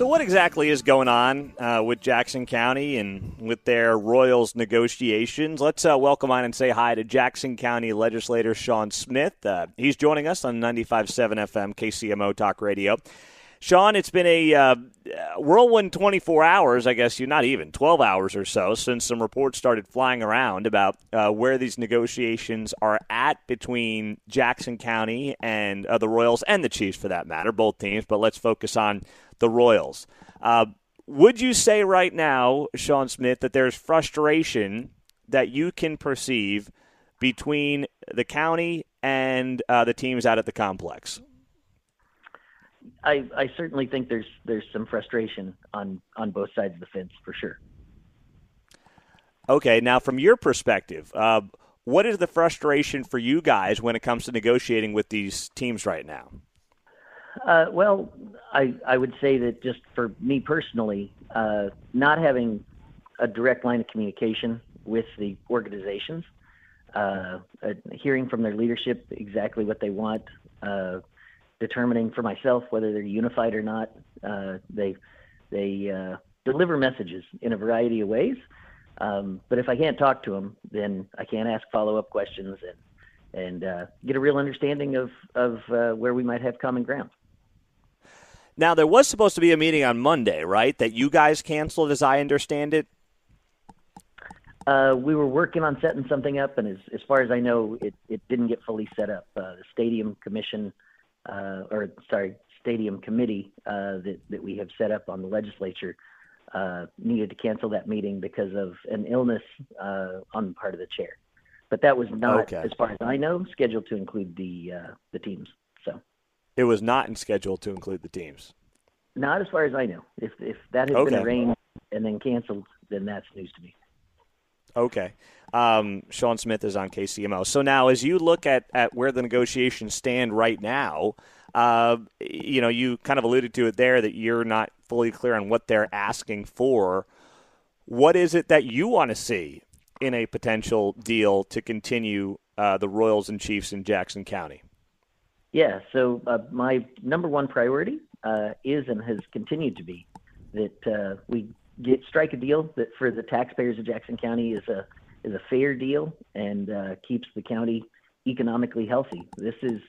So what exactly is going on with Jackson County and with their Royals negotiations? Let's welcome on and say hi to Jackson County Legislator Sean Smith. He's joining us on 95.7 FM KCMO Talk Radio. Sean, it's been a whirlwind 24 hours, I guess, not even 12 hours or so, since some reports started flying around about where these negotiations are at between Jackson County and the Royals and the Chiefs, for that matter, both teams, but let's focus on the Royals. Would you say right now, Sean Smith, that there's frustration that you can perceive between the county and the teams out at the complex? I certainly think there's some frustration on both sides of the fence, for sure. Okay, now from your perspective, what is the frustration for you guys when it comes to negotiating with these teams right now? Well, I would say that just for me personally, not having a direct line of communication with the organizations, hearing from their leadership exactly what they want, determining for myself whether they're unified or not. They deliver messages in a variety of ways, but if I can't talk to them, then I can't ask follow-up questions and get a real understanding of where we might have common ground. Now, there was supposed to be a meeting on Monday, right, that you guys canceled, as I understand it? We were working on setting something up, and as far as I know, it didn't get fully set up. The stadium commission, stadium committee that we have set up on the legislature needed to cancel that meeting because of an illness on the part of the chair. But that was not, as far as I know, scheduled to include the teams. So it was not scheduled to include the teams. Not as far as I know. If that has been arranged and then canceled, then that's news to me. Okay. Sean Smith is on KCMO. So now as you look at where the negotiations stand right now, you kind of alluded to it there that you're not fully clear on what they're asking for. What is it that you want to see in a potential deal to continue the Royals and Chiefs in Jackson County? Yeah, so my number one priority is and has continued to be that we strike a deal that for the taxpayers of Jackson County is a fair deal and keeps the county economically healthy. This is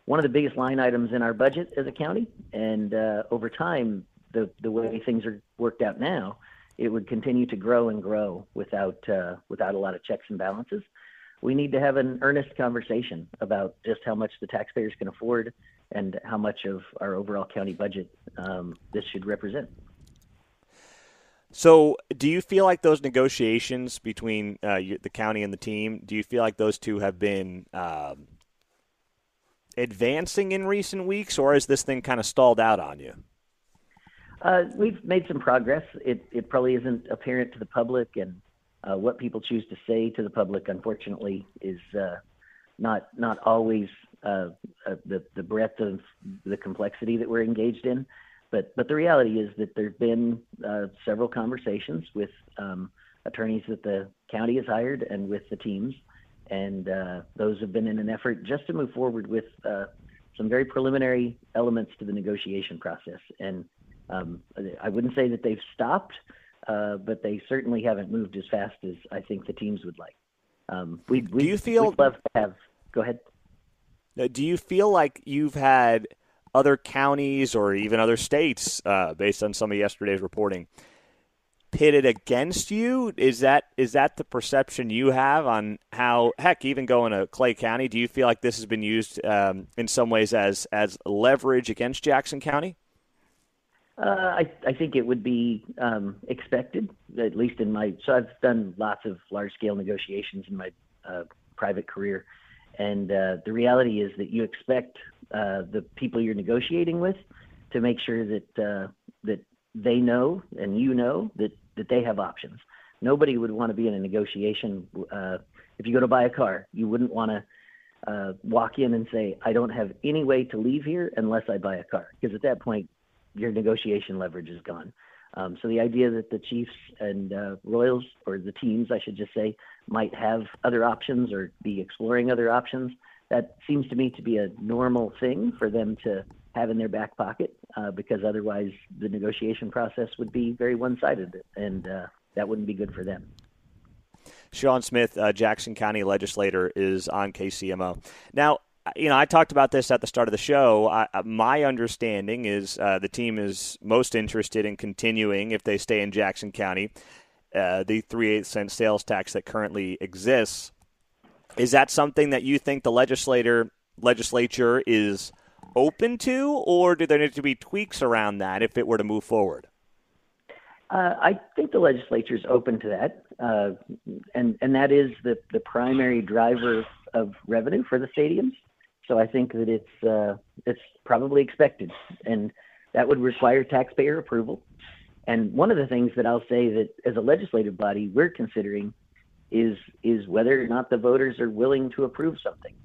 one of the biggest line items in our budget as a county, and over time, the way things are worked out now, it would continue to grow and grow without a lot of checks and balances. We need to have an earnest conversation about just how much the taxpayers can afford and how much of our overall county budget this should represent. So do you feel like those negotiations between the county and the team, do you feel like those two have been advancing in recent weeks, or has this thing kind of stalled out on you? We've made some progress. It probably isn't apparent to the public, and what people choose to say to the public, unfortunately, is not always the breadth of the complexity that we're engaged in. But the reality is that there have been several conversations with attorneys that the county has hired and with the teams, and those have been in an effort just to move forward with some very preliminary elements to the negotiation process. And I wouldn't say that they've stopped, but they certainly haven't moved as fast as I think the teams would like. We'd love to have – go ahead. Do you feel like you've had – other counties or even other states, based on some of yesterday's reporting, pitted against you? Is that the perception you have on how, heck, even going to Clay County, do you feel like this has been used in some ways as leverage against Jackson County? I think it would be expected, at least so I've done lots of large-scale negotiations in my private career. And the reality is that you expect the people you're negotiating with to make sure that they know and you know that they have options. Nobody would want to be in a negotiation. If you go to buy a car, you wouldn't want to walk in and say, I don't have any way to leave here unless I buy a car. Because at that point, your negotiation leverage is gone. So the idea that the Chiefs and Royals, or the teams, I should just say, might have other options or be exploring other options, that seems to me to be a normal thing for them to have in their back pocket, because otherwise the negotiation process would be very one-sided, and that wouldn't be good for them. Sean Smith, Jackson County Legislator, is on KCMO. Now, I talked about this at the start of the show. My understanding is the team is most interested in continuing, if they stay in Jackson County, the 3/8 cent sales tax that currently exists. Is that something that you think the legislature is open to, or do there need to be tweaks around that if it were to move forward? I think the legislature is open to that, and that is the primary driver of revenue for the stadiums. So I think that it's probably expected, and that would require taxpayer approval. And one of the things that I'll say that as a legislative body we're considering is whether or not the voters are willing to approve something.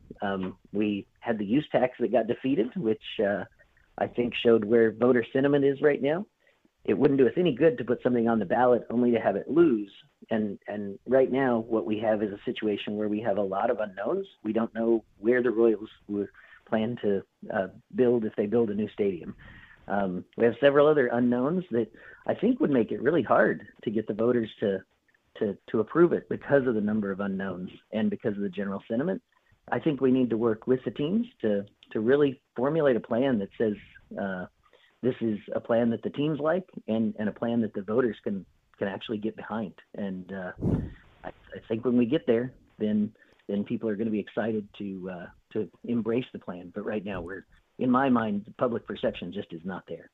We had the use tax that got defeated, which I think showed where voter sentiment is right now. It wouldn't do us any good to put something on the ballot only to have it lose. And right now, what we have is a situation where we have a lot of unknowns. We don't know where the Royals will plan to build if they build a new stadium. We have several other unknowns that I think would make it really hard to get the voters to approve it because of the number of unknowns and because of the general sentiment. I think we need to work with the teams to really formulate a plan that says this is a plan that the teams like and a plan that the voters can actually get behind. And I think when we get there, then people are going to be excited to embrace the plan. But right now, in my mind, the public perception just is not there.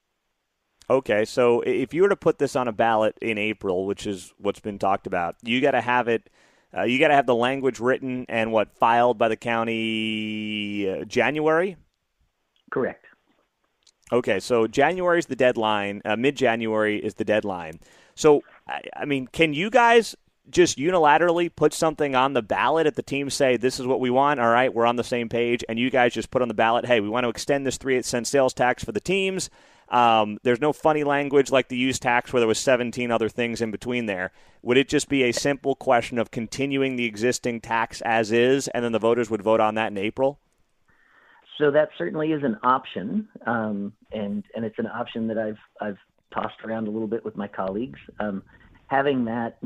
Okay, so if you were to put this on a ballot in April, which is what's been talked about, you got to have it. You got to have the language written and filed by the county January? Correct. Okay, so January is the deadline. Mid-January is the deadline. So, I mean, can you guys just unilaterally put something on the ballot if the teams say this is what we want? All right, we're on the same page, and you guys just put on the ballot, hey, we want to extend this 3/8 cent sales tax for the teams. There's no funny language like the use tax where there was 17 other things in between there. Would it just be a simple question of continuing the existing tax as is, and then the voters would vote on that in April? So that certainly is an option, and it's an option that I've tossed around a little bit with my colleagues. Having that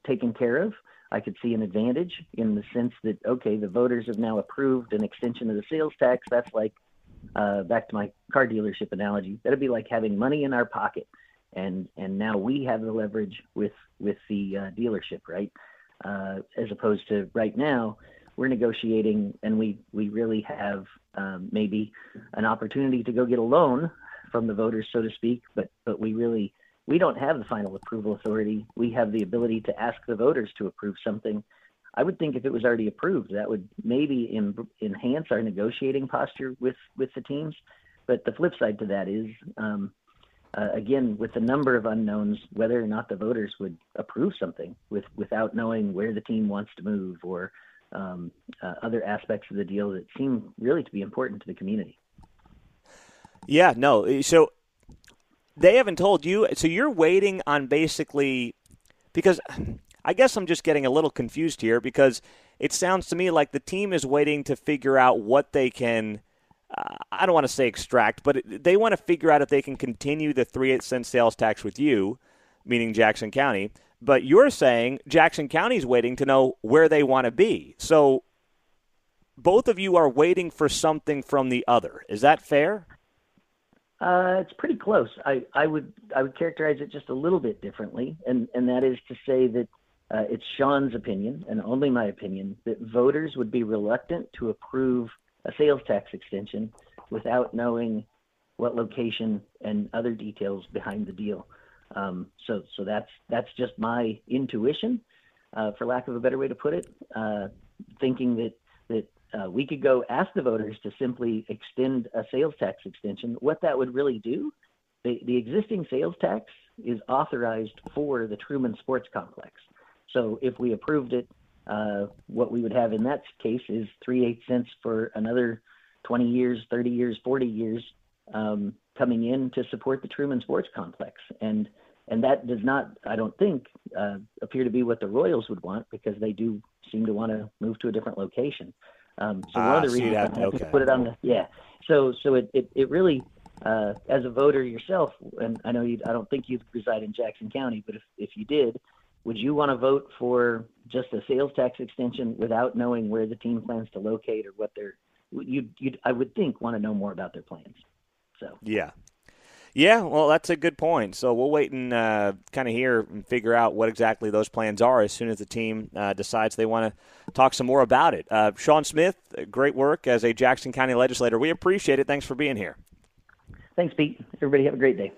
taken care of, I could see an advantage in the sense that, okay, the voters have now approved an extension of the sales tax. That's like, back to my car dealership analogy, that'd be like having money in our pocket. And now we have the leverage with the dealership, right? As opposed to right now, we're negotiating and we really have maybe an opportunity to go get a loan from the voters, so to speak, but we don't have the final approval authority. We have the ability to ask the voters to approve something. I would think if it was already approved, that would maybe enhance our negotiating posture with the teams. But the flip side to that is, again, with the number of unknowns, whether or not the voters would approve something without knowing where the team wants to move or other aspects of the deal that seem really to be important to the community. Yeah, no. So they haven't told you. So you're waiting on basically, because I guess I'm just getting a little confused here, because it sounds to me like the team is waiting to figure out what they can, I don't want to say extract, but they want to figure out if they can continue the 3/8 cent sales tax with you, meaning Jackson County. But you're saying Jackson County is waiting to know where they want to be. So both of you are waiting for something from the other. Is that fair? It's pretty close. I would characterize it just a little bit differently, and that is to say that it's Sean's opinion, and only my opinion, that voters would be reluctant to approve a sales tax extension without knowing what location and other details behind the deal. So that's just my intuition, for lack of a better way to put it, thinking that we could go ask the voters to simply extend a sales tax extension. What that would really do, the existing sales tax is authorized for the Truman Sports Complex. So if we approved it, what we would have in that case is 3/8 cents for another 20 years, 30 years, 40 years coming in to support the Truman Sports Complex. And that does not, I don't think, appear to be what the Royals would want, because they do seem to want to move to a different location. So one of the reasons I'm happy to put it on So it really, as a voter yourself, and I don't think you reside in Jackson County, but if you did, would you want to vote for just a sales tax extension without knowing where the team plans to locate or what you'd I would think want to know more about their plans. So yeah, well, that's a good point. So we'll wait and kind of hear and figure out what exactly those plans are as soon as the team decides they want to talk some more about it. Sean Smith, great work as a Jackson County legislator. We appreciate it. Thanks for being here. Thanks, Pete. Everybody have a great day.